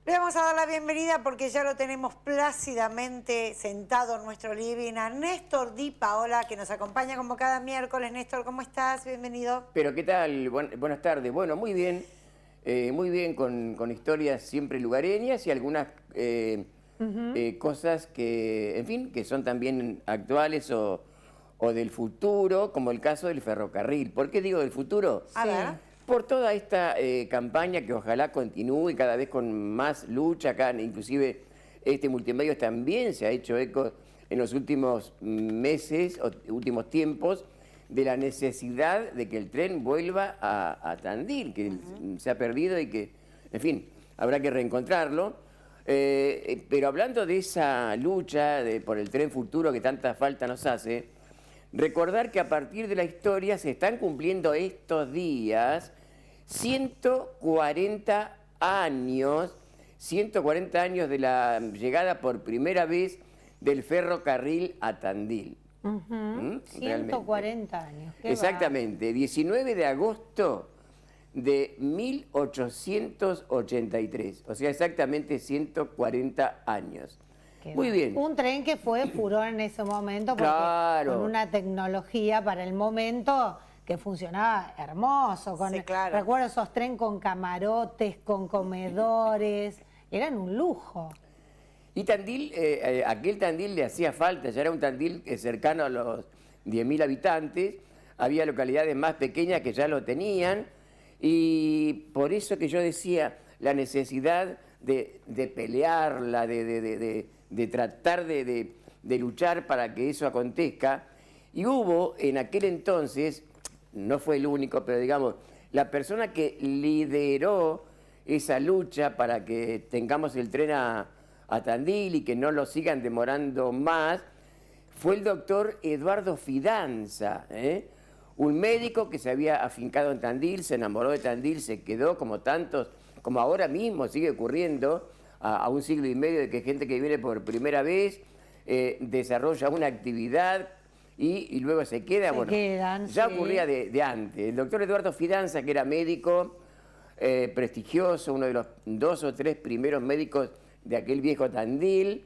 Le vamos a dar la bienvenida porque ya lo tenemos plácidamente sentado en nuestro living a Néstor Di Paola, que nos acompaña como cada miércoles. Néstor, ¿cómo estás? Bienvenido. Pero ¿qué tal? Buenas tardes. Bueno, muy bien con historias siempre lugareñas y algunas cosas que, en fin, que son también actuales o del futuro, como el caso del ferrocarril. ¿Por qué digo del futuro? A ver. Por toda esta campaña que ojalá continúe cada vez con más lucha acá, inclusive este Multimedios también se ha hecho eco en los últimos meses, o últimos tiempos, de la necesidad de que el tren vuelva a Tandil, que se ha perdido y que, en fin, habrá que reencontrarlo. Pero hablando de esa lucha por el tren futuro que tanta falta nos hace, recordar que a partir de la historia se están cumpliendo estos días 140 años de la llegada por primera vez del ferrocarril a Tandil. 140 años. Exactamente, 19 de agosto de 1883, o sea, exactamente 140 años. Muy bien. Un tren que fue furor en ese momento porque Claro. con una tecnología para el momento que funcionaba hermoso. Sí, claro. Recuerdo esos trenes con camarotes, con comedores, eran un lujo. Y Tandil, aquel Tandil le hacía falta, ya era un Tandil cercano a los 10.000 habitantes, había localidades más pequeñas que ya lo tenían, y por eso que yo decía la necesidad de pelearla, de tratar de luchar para que eso acontezca. Y hubo en aquel entonces, no fue el único, pero digamos, la persona que lideró esa lucha para que tengamos el tren a Tandil y que no lo sigan demorando más, fue el doctor Eduardo Fidanza, un médico que se había afincado en Tandil, se enamoró de Tandil, se quedó como tantos, como ahora mismo sigue ocurriendo, a un siglo y medio de que gente que viene por primera vez desarrolla una actividad y luego se queda. Ya ocurría de antes. El doctor Eduardo Fidanza, que era médico prestigioso, uno de los 2 o 3 primeros médicos de aquel viejo Tandil,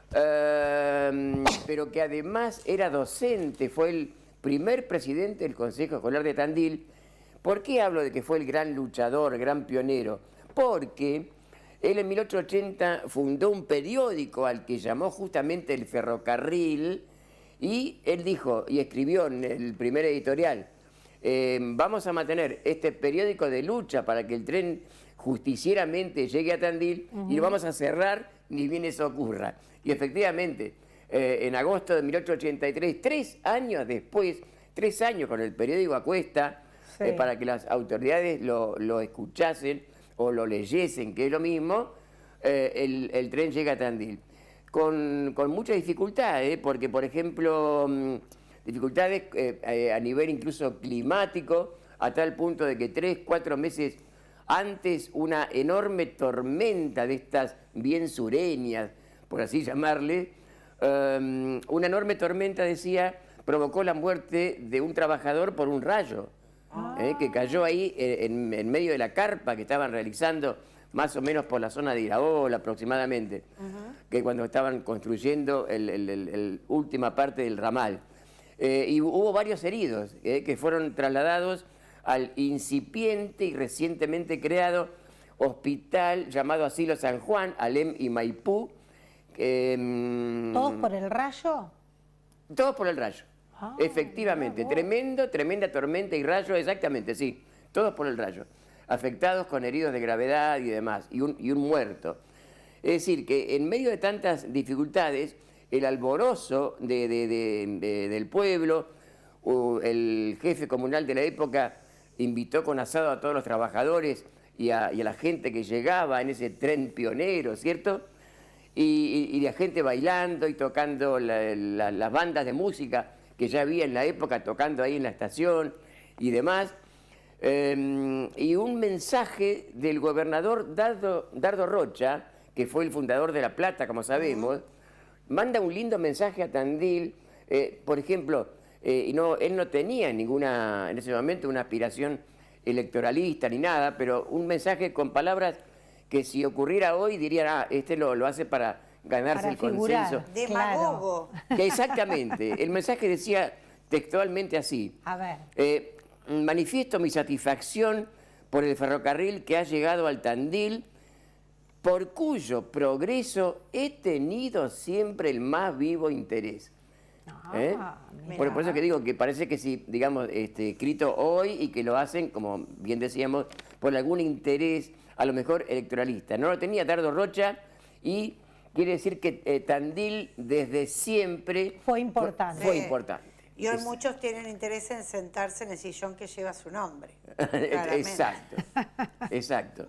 pero que además era docente, fue el primer presidente del Consejo Escolar de Tandil. ¿Por qué hablo de que fue el gran luchador, el gran pionero? Porque él en 1880 fundó un periódico al que llamó justamente El Ferrocarril, y él dijo y escribió en el primer editorial: vamos a mantener este periódico de lucha para que el tren justicieramente llegue a Tandil, y lo vamos a cerrar ni bien eso ocurra. Y efectivamente, en agosto de 1883, 3 años después, 3 años con el periódico a cuesta, para que las autoridades lo escuchasen o lo leyesen, que es lo mismo, el tren llega a Tandil. Con mucha dificultad, porque, por ejemplo, dificultades a nivel incluso climático, a tal punto de que 3, 4 meses antes una enorme tormenta de estas bien sureñas, por así llamarle, una enorme tormenta, decía, provocó la muerte de un trabajador por un rayo, que cayó ahí en medio de la carpa que estaban realizando, más o menos por la zona de Iraola aproximadamente, que cuando estaban construyendo la última parte del ramal. Y hubo varios heridos que fueron trasladados al incipiente y recientemente creado hospital llamado Asilo San Juan, Alem y Maipú. ¿Todos por el rayo? Todos por el rayo, efectivamente. Tremenda tormenta y rayo, exactamente, sí. Todos por el rayo. Afectados con heridos de gravedad y demás, y un muerto. Es decir, que en medio de tantas dificultades, el alborozo del pueblo, el jefe comunal de la época invitó con asado a todos los trabajadores y a la gente que llegaba en ese tren pionero, ¿cierto? Y la gente bailando y tocando las bandas de música que ya había en la época, tocando ahí en la estación y demás. Y un mensaje del gobernador Dardo Rocha, que fue el fundador de La Plata, como sabemos, manda un lindo mensaje a Tandil. Por ejemplo, él no tenía en ese momento una aspiración electoralista ni nada, pero un mensaje con palabras que si ocurriera hoy dirían, ah, este lo hace para ganarse Para el figurar. consenso. Demagogo. Que exactamente, el mensaje decía textualmente así. A ver. Manifiesto mi satisfacción por el ferrocarril que ha llegado al Tandil, por cuyo progreso he tenido siempre el más vivo interés. Mira. Por eso que digo que parece que sí, digamos, escrito hoy y que lo hacen, como bien decíamos, por algún interés, a lo mejor electoralista. No lo tenía Dardo Rocha y quiere decir que Tandil desde siempre Fue importante. Fue Sí. importante. Y hoy muchos tienen interés en sentarse en el sillón que lleva su nombre. claramente. Exacto, exacto.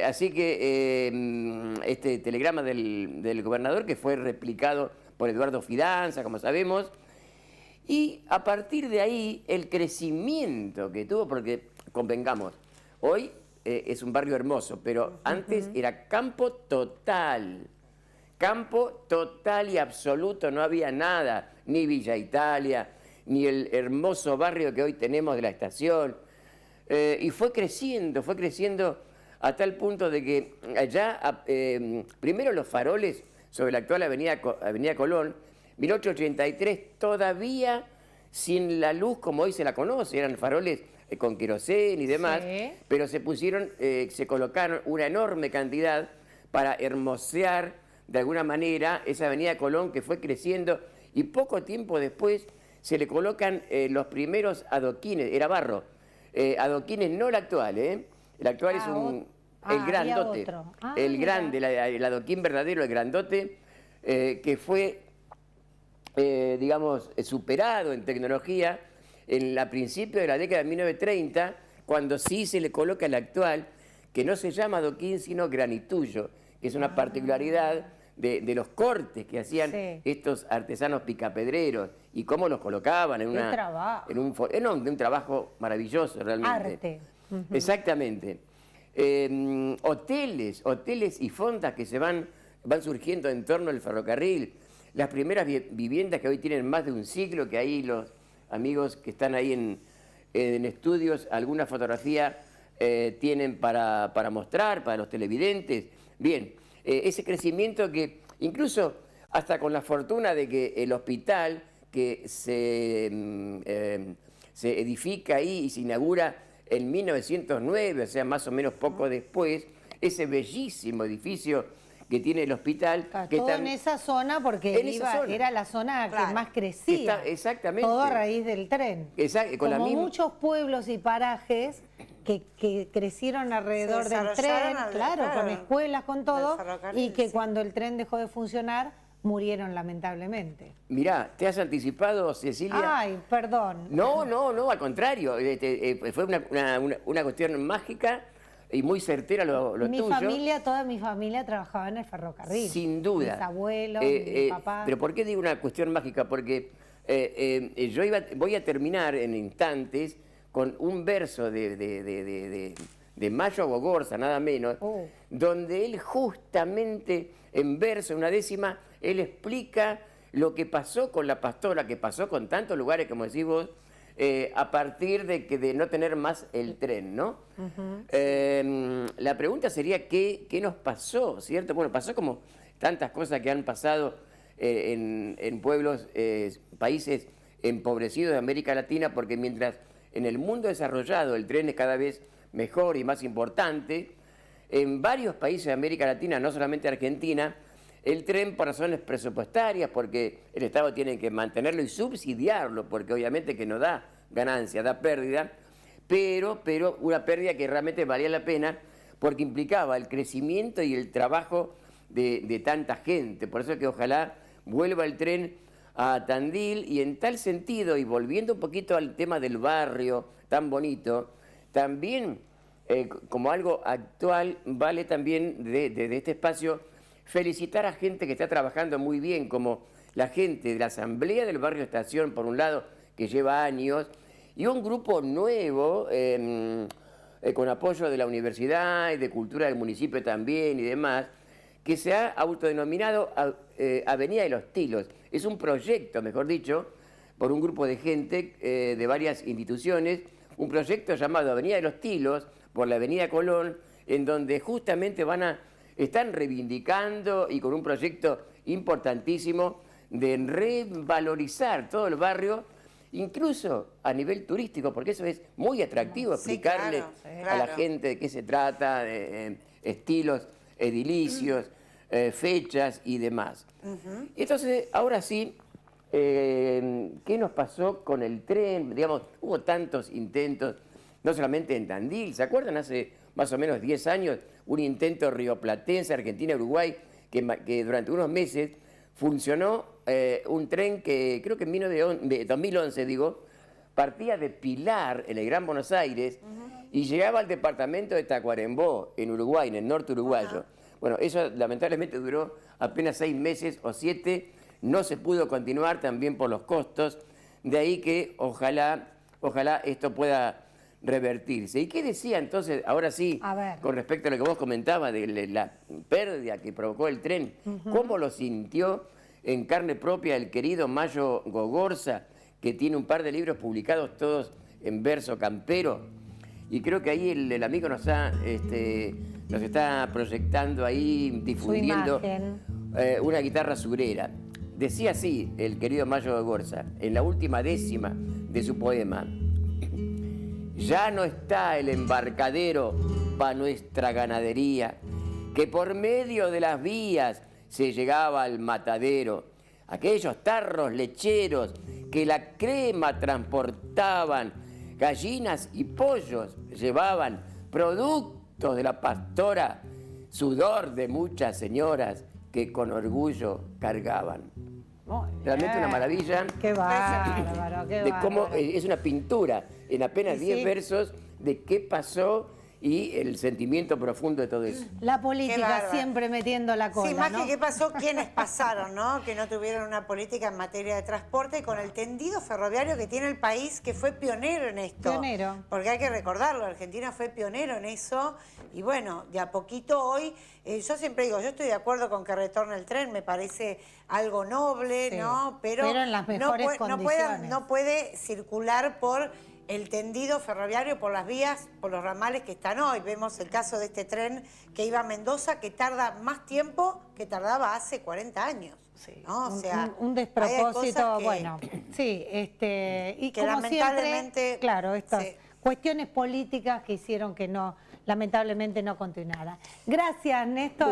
Así que este telegrama del gobernador, que fue replicado por Eduardo Fidanza, como sabemos, y a partir de ahí el crecimiento que tuvo, porque convengamos, hoy es un barrio hermoso, pero antes era campo total y absoluto, no había nada, ni Villa Italia, ni el hermoso barrio que hoy tenemos de la estación. Y fue creciendo a tal punto de que allá, primero los faroles sobre la actual Avenida Colón, 1883, todavía sin la luz como hoy se la conoce, eran faroles con querosén y demás, Sí. pero se colocaron una enorme cantidad para hermosear de alguna manera esa Avenida Colón que fue creciendo y poco tiempo después se le colocan los primeros adoquines, era barro, adoquines no el actual, el actual es el había grandote, otro. el Mira. grande, el adoquín verdadero, el grandote, que fue, digamos, superado en tecnología a principios de la década de 1930, cuando sí se le coloca el actual, que no se llama adoquín, sino granitullo, que es una particularidad de los cortes que hacían Sí. estos artesanos picapedreros y cómo los colocaban en Qué trabajo. de un trabajo maravilloso realmente. Arte. Exactamente. Hoteles y fondas que van surgiendo en torno al ferrocarril. Las primeras viviendas que hoy tienen más de un siglo, que ahí los amigos que están ahí en estudios, alguna fotografía tienen para mostrar, para los televidentes. Bien, ese crecimiento que incluso hasta con la fortuna de que el hospital que se edifica ahí y se inaugura en 1909, o sea, más o menos poco después, ese bellísimo edificio que tiene el hospital. Que Todo en esa zona porque En esa zona. era la zona Claro. que más crecía. Exactamente. Todo a raíz del tren. Con la Como misma- muchos pueblos y parajes que crecieron alrededor Se del desarrollaron tren, al- claro, claro, con escuelas, con todo, del ferrocarril, y que sí. cuando el tren dejó de funcionar, murieron lamentablemente. Mirá, ¿te has anticipado, Cecilia? Ay, perdón. No, al contrario. Fue una cuestión mágica y muy certera lo tuyo. Toda mi familia trabajaba en el ferrocarril. Sin duda. Mis abuelos, mi papá. Pero ¿por qué digo una cuestión mágica? Porque voy a terminar en instantes con un verso de Mayo Gogorza, nada menos, donde él justamente en verso, una décima, él explica lo que pasó con la Pastora, que pasó con tantos lugares, como decís vos, a partir de no tener más el tren, ¿no? La pregunta sería, ¿qué nos pasó, cierto? Bueno, pasó como tantas cosas que han pasado en pueblos, países empobrecidos de América Latina, porque mientras en el mundo desarrollado el tren es cada vez mejor y más importante, en varios países de América Latina, no solamente Argentina, el tren por razones presupuestarias, porque el Estado tiene que mantenerlo y subsidiarlo, porque obviamente que no da ganancia, da pérdida, pero una pérdida que realmente valía la pena, porque implicaba el crecimiento y el trabajo de tanta gente. Por eso que ojalá vuelva el tren a Tandil, y en tal sentido, y volviendo un poquito al tema del barrio tan bonito, también como algo actual, vale también de este espacio felicitar a gente que está trabajando muy bien, como la gente de la Asamblea del Barrio Estación, por un lado, que lleva años, y un grupo nuevo, con apoyo de la universidad y de cultura del municipio también y demás, que se ha autodenominado Avenida de los Tilos. Es un proyecto, mejor dicho, por un grupo de gente de varias instituciones, un proyecto llamado Avenida de los Tilos, por la Avenida Colón, en donde justamente están reivindicando y con un proyecto importantísimo de revalorizar todo el barrio, incluso a nivel turístico, porque eso es muy atractivo, Sí, explicarle claro, a la claro. gente de qué se trata, de estilos edilicios, fechas y demás. Entonces, ahora sí, ¿qué nos pasó con el tren? Digamos, hubo tantos intentos, no solamente en Tandil, ¿se acuerdan? Hace más o menos 10 años, un intento rioplatense, Argentina-Uruguay, que durante unos meses funcionó un tren que creo que en 2011, digo, partía de Pilar, en el Gran Buenos Aires, y llegaba al departamento de Tacuarembó, en Uruguay, en el norte uruguayo. Bueno, eso lamentablemente duró apenas 6 meses o 7, no se pudo continuar también por los costos, de ahí que ojalá esto pueda revertirse. ¿Y qué decía entonces, ahora sí, A ver. con respecto a lo que vos comentabas de la pérdida que provocó el tren? ¿Cómo lo sintió en carne propia el querido Mayo Gogorza, que tiene un par de libros publicados todos en verso campero? Y creo que ahí el amigo nos está proyectando ahí, difundiendo imagen. una guitarra surera. Decía así el querido Mayo Gogorza, en la última décima de su poema: ya no está el embarcadero pa' nuestra ganadería, que por medio de las vías se llegaba al matadero. Aquellos tarros lecheros que la crema transportaban, gallinas y pollos llevaban, productos de la pastora, sudor de muchas señoras que con orgullo cargaban. Muy Realmente una bien. maravilla. Qué bárbaro, qué De cómo bárbaro. es una pintura en apenas Sí, 10 sí. versos de qué pasó y el sentimiento profundo de todo eso. La Qué política bárbaro. siempre metiendo la cola, Sí, más ¿no? que qué pasó, quiénes pasaron, ¿no? Que no tuvieron una política en materia de transporte con el tendido ferroviario que tiene el país, que fue pionero en esto. Pionero. Porque hay que recordarlo, Argentina fue pionero en eso. Y bueno, de a poquito hoy, yo siempre digo, yo estoy de acuerdo con que retorne el tren, me parece algo noble, Sí, ¿no? pero en las mejores condiciones. No puede circular por el tendido ferroviario, por las vías, por los ramales que están hoy. Vemos el caso de este tren que iba a Mendoza, que tarda más tiempo que tardaba hace 40 años. Sí, ¿no? O sea, un hay despropósito, cosas que- bueno, sí, y que como lamentablemente, siempre, claro, estas sí. cuestiones políticas que hicieron que no, lamentablemente no continuara. Gracias, Néstor.